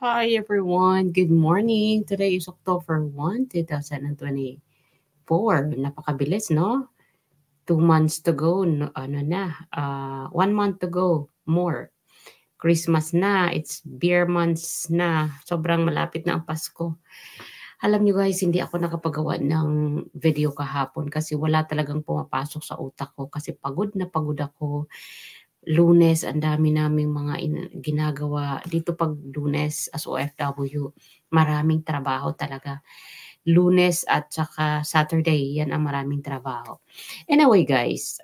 Hi everyone, good morning. Today is October 1, 2024. Napakabilis, no? 2 months to go, no, 1 month to go, more. Christmas na, it's beer months na. Sobrang malapit na ang Pasko. Alam nyo guys, hindi ako nakapagawa ng video kahapon kasi wala talagang pumapasok sa utak ko kasi pagod na pagod ako. Lunes, ang dami naming mga ginagawa. Dito pag Lunes as OFW, maraming trabaho talaga. Lunes at saka Saturday, yan ang maraming trabaho. Anyway guys,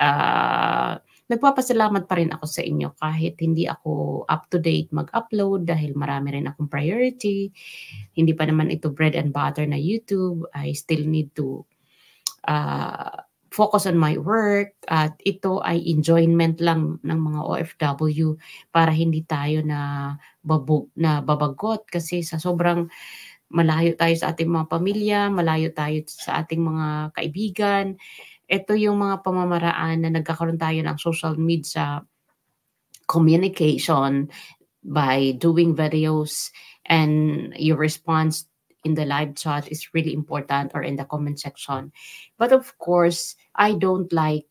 nagpapasalamat pa rin ako sa inyo kahit hindi ako up-to-date mag-upload dahil marami rin akong priority. Hindi pa naman ito bread and butter na YouTube. I still need to focus on my work at ito ay enjoyment lang ng mga OFW para hindi tayo na babagot kasi sa sobrang malayo tayo sa ating mga pamilya, malayo tayo sa ating mga kaibigan. Ito yung mga pamamaraan na nagkakaroon tayo ng social media communication by doing videos, and your response in the live chat is really important, or in the comment section. But of course, I don't like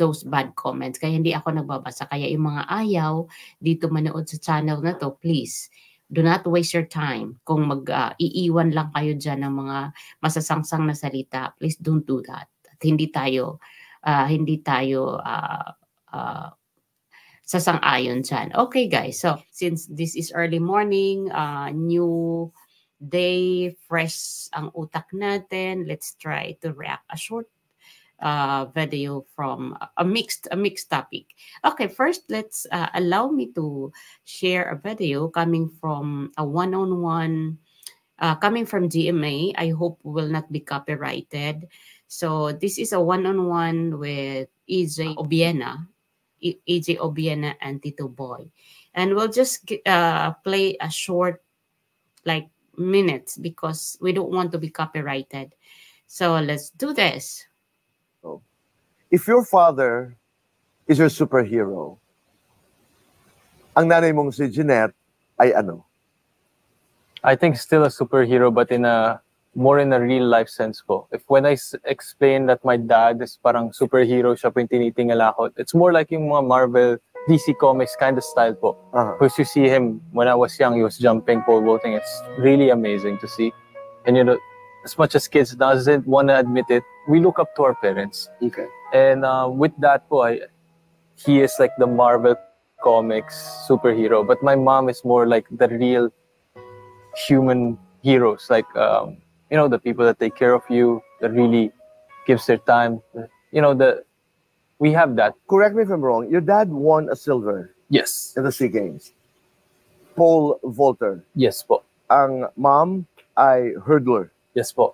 those bad comments. Kaya hindi ako nagbabasa. Kaya yung mga ayaw dito manood sa channel na to, please, do not waste your time. Kung iiwan lang kayo dyan ng mga masasangsang na salita, please don't do that. At hindi tayo sasang-ayon dyan. Okay guys, so since this is early morning, new day, fresh ang utak natin, let's try to react a short video from a mixed topic. Okay, first let's allow me to share a video coming from a one-on-one, coming from GMA. I hope will not be copyrighted. So this is a one-on-one with EJ Obiena, and Tito Boy. And we'll just play a short, like, minutes because we don't want to be copyrighted. So let's do this. If your father is your superhero, ang nanay mong si Jeanette ay ano? I think still a superhero, but more in a real life sense po. If when I explain that my dad is parang superhero siya po yung tinitingala ko, it's more like yung mga Marvel, DC Comics kind of style po. Because you see him, when I was young, he was jumping, pole vaulting. It's really amazing to see. And you know, as much as kids doesn't want to admit it, we look up to our parents. Okay. And with that po, he is like the Marvel Comics superhero. But my mom is more like the real human heroes, like you know, the people that take care of you, that really gives their time. You know, we have that. Correct me if I'm wrong, your dad won a silver. Yes. In the SEA Games. Pole vaulter. Yes po. Ang mom ay hurdler. Yes po.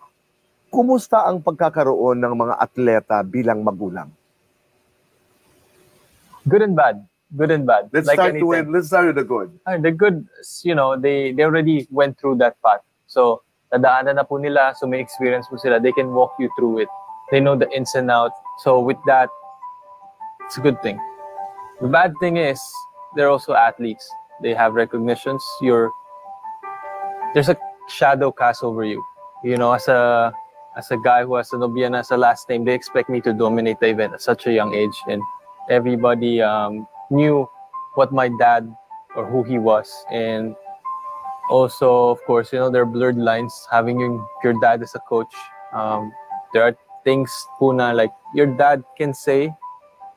Kumusta ang pagkakaroon ng mga atleta bilang magulang? Good and bad. Good and bad. Let's start with the good. The good, you know, they already went through that path. So, nadaanan na po nila, so may experience po sila. They can walk you through it. They know the ins and outs. So with that, it's a good thing. The bad thing is, they're also athletes. They have recognitions. There's a shadow cast over you. You know, as a guy who has an Obiena as a last name, they expect me to dominate the event at such a young age. And everybody knew what my dad or who he was. And also, of course, you know, there are blurred lines. Having your dad as a coach, there are things puna like your dad can say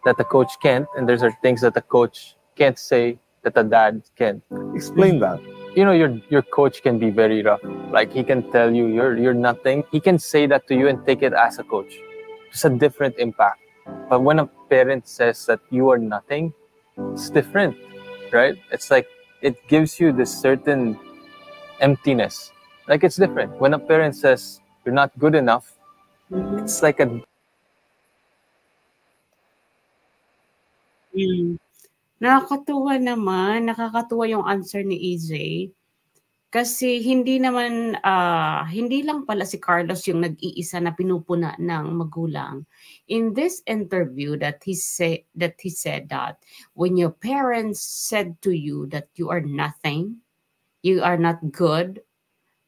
that the coach can't, and there's things that the coach can't say that the dad can. Explain that. You know, your coach can be very rough. Like, he can tell you you're nothing. He can say that to you and take it as a coach. It's a different impact. But when a parent says that you are nothing, it's different, right? It's like it gives you this certain emptiness. Like, it's different. When a parent says you're not good enough, it's like a... Nakakatuwa naman. Nakakatuwa yung answer ni EJ. Kasi hindi naman, hindi lang pala si Carlos yung nag-iisa na pinupuna ng magulang. In this interview that he said that when your parents said to you that you are nothing, you are not good,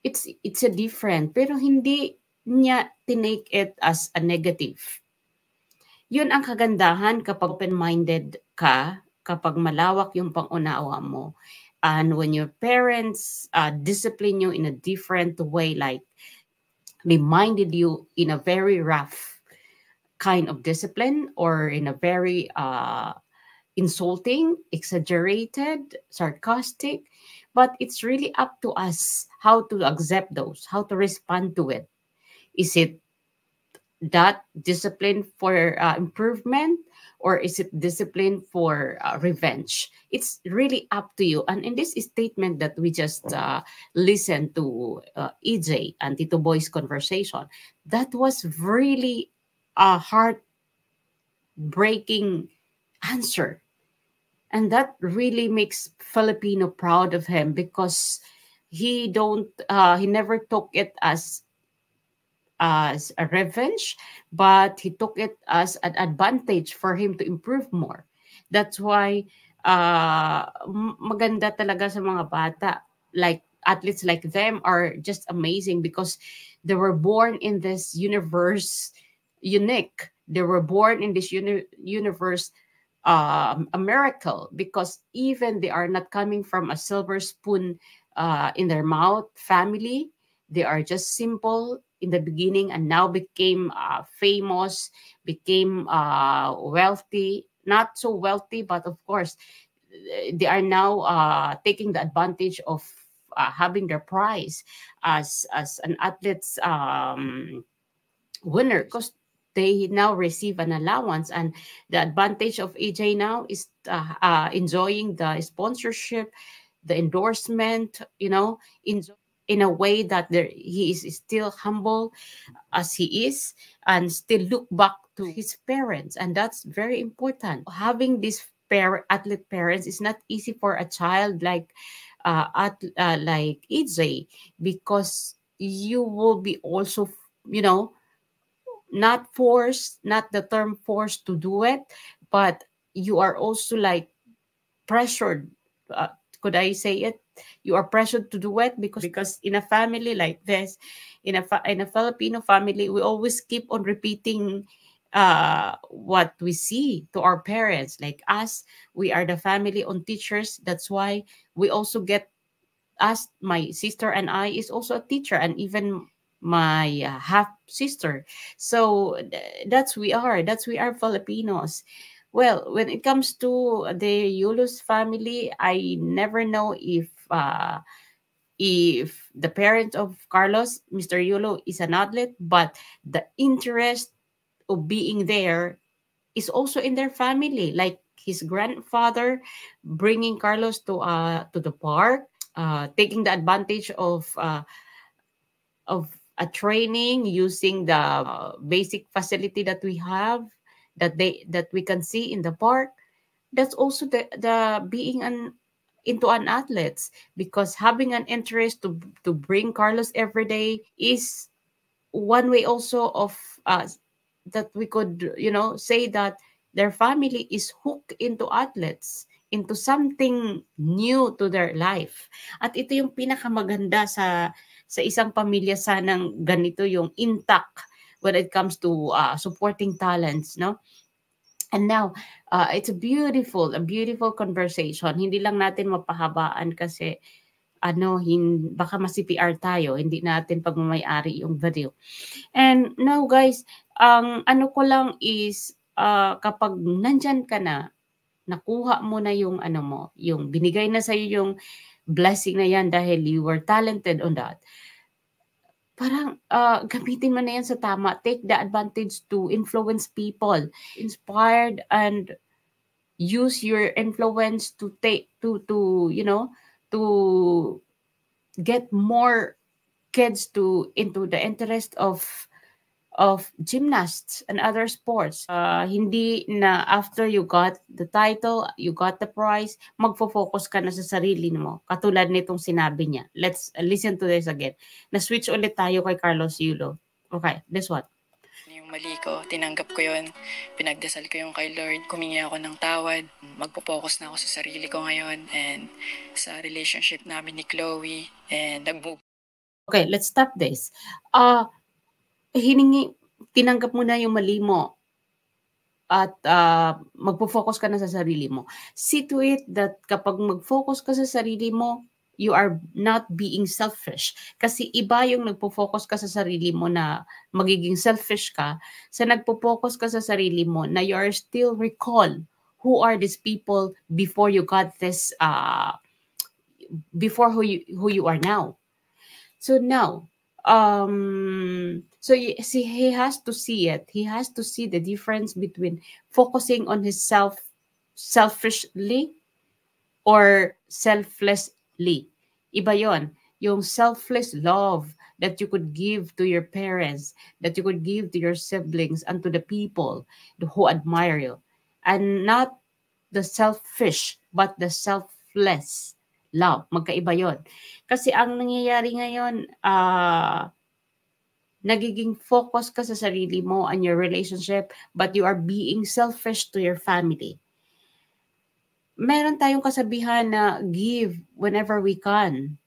it's a different, pero hindi niya tinake it as a negative. Yun ang kagandahan kapag open-minded ka, kapag malawak yung pangunawa mo. And when your parents discipline you in a different way, like reminded you in a very rough kind of discipline or in a very insulting, exaggerated, sarcastic, but it's really up to us how to accept those, how to respond to it. Is it that discipline for improvement, or is it discipline for revenge? It's really up to you. And in this statement that we just listened to EJ and Tito Boy's conversation, that was really a heart-breaking answer. And that really makes Filipino proud of him, because he never took it as a revenge, but he took it as an advantage for him to improve more. That's why maganda talaga sa mga bata. Like athletes like them are just amazing, because they were born in this universe unique. They were born in this universe a miracle, because even they are not coming from a silver spoon in their mouth family. They are just simple in the beginning and now became famous, became wealthy, not so wealthy, but of course, they are now taking the advantage of having their prize as an athlete's winner, because they now receive an allowance. And the advantage of AJ now is enjoying the sponsorship, the endorsement, in a way that he is still humble as he is, and still look back to his parents. And that's very important. Having these athlete parents is not easy for a child like EJ, because you will be also, not forced, not the term forced to do it, but you are also like pressured. Could I say it? You are pressured to do it because in a family like this, in a Filipino family, we always keep on repeating what we see to our parents. Like us, we are the family on teachers. That's why we also get us. My sister and I is also a teacher, and even my half sister. So that's we are Filipinos. Well, when it comes to the Yulos family, I never know if the parent of Carlos, Mr. Yulo, is an athlete, but the interest of being there is also in their family. Like his grandfather bringing Carlos to the park, taking the advantage of a training, using the basic facility that we have, that we can see in the park. That's also the being into an athlete, because having an interest to bring Carlos every day is one way also of that we could say that their family is hooked into athletes, into something new to their life. At ito yung pinakamaganda sa isang pamilya, sanang ganito yung intact when it comes to supporting talents, no? And now, it's a beautiful conversation. Hindi lang natin mapahabaan kasi baka ma-CPR tayo, hindi natin pagmamayari yung video. And now guys, ang ano ko lang is kapag nandyan ka na, nakuha mo na yung yung binigay na sa'yo yung blessing na yan dahil you were talented on that, parang gamitin mo na yan sa tama. Take the advantage to influence people, inspired, and use your influence to get more kids into the interest of gymnasts and other sports. Hindi na after you got the title, you got the prize, magfo-focus ka na sa sarili mo. Katulad nitong sinabi niya. Let's listen to this again. Na-switch ulit tayo kay Carlos Yulo. Okay, this one. Yung mali ko, tinanggap ko yun, pinagdasal ko yung kay Lord, kumingi ako ng tawad, magpo-focus na ako sa sarili ko ngayon and sa relationship namin ni Chloe and nag-move. Okay, let's stop this. Tinanggap mo na yung mali mo at magpo-focus ka na sa sarili mo. See to it that kapag mag-focus ka sa sarili mo, you are not being selfish. Kasi iba yung nagpo-focus ka sa sarili mo na magiging selfish ka, sa nagpo-focus ka sa sarili mo na you are still recall who are these people before you got this, before who you are now. So now, so he has to see it. He has to see the difference between focusing on his selfishly or selflessly. Iba yon. Yung selfless love that you could give to your parents, that you could give to your siblings and to the people who admire you. And not the selfish, but the selfless love. Magkaiba yon. Kasi ang nangyayari ngayon, nagiging focus ka sa sarili mo and your relationship, but you are being selfish to your family. Meron tayong kasabihan na give whenever we can.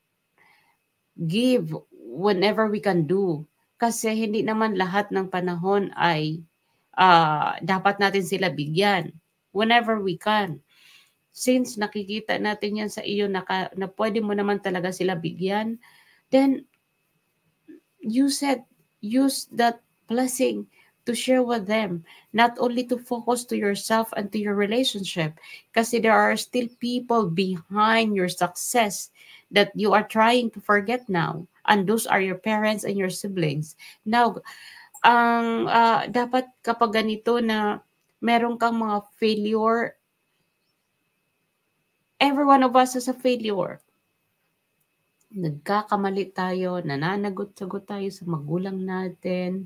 Give whenever we can do. Kasi hindi naman lahat ng panahon ay dapat natin sila bigyan. Whenever we can. Since nakikita natin yan sa iyo na pwede mo naman talaga sila bigyan, then use that blessing to share with them, not only to focus to yourself and to your relationship, kasi there are still people behind your success that you are trying to forget now, and those are your parents and your siblings. Now, dapat kapag ganito na meron kang mga failure, every one of us is a failure. Nagkakamali tayo, nananagot-sagot tayo sa magulang natin,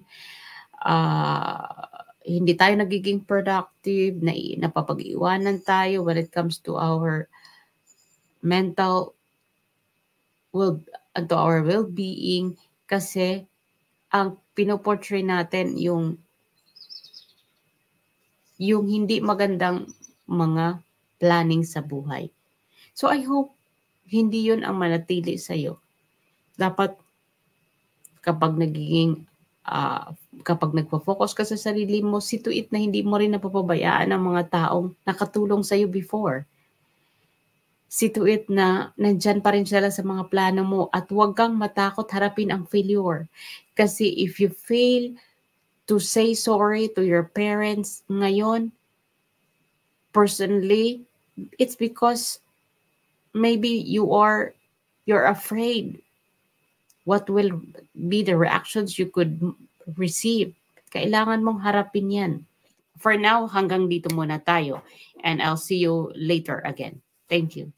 hindi tayo nagiging productive, napapag-iwanan tayo when it comes to our mental to our well-being, kasi ang pinoportray natin yung hindi magandang mga planning sa buhay. So I hope hindi yun ang manatili sa'yo. Dapat kapag kapag nagpo-focus ka sa sarili mo, see to it na hindi mo rin napapabayaan ang mga taong nakatulong sa'yo before. See to it na nandyan pa rin sila sa mga plano mo at huwag kang matakot harapin ang failure. Kasi if you fail to say sorry to your parents ngayon, personally, it's because maybe you're afraid what will be the reactions you could receive. Kailangan mong harapin yan. For now, hanggang dito muna tayo. And I'll see you later again. Thank you.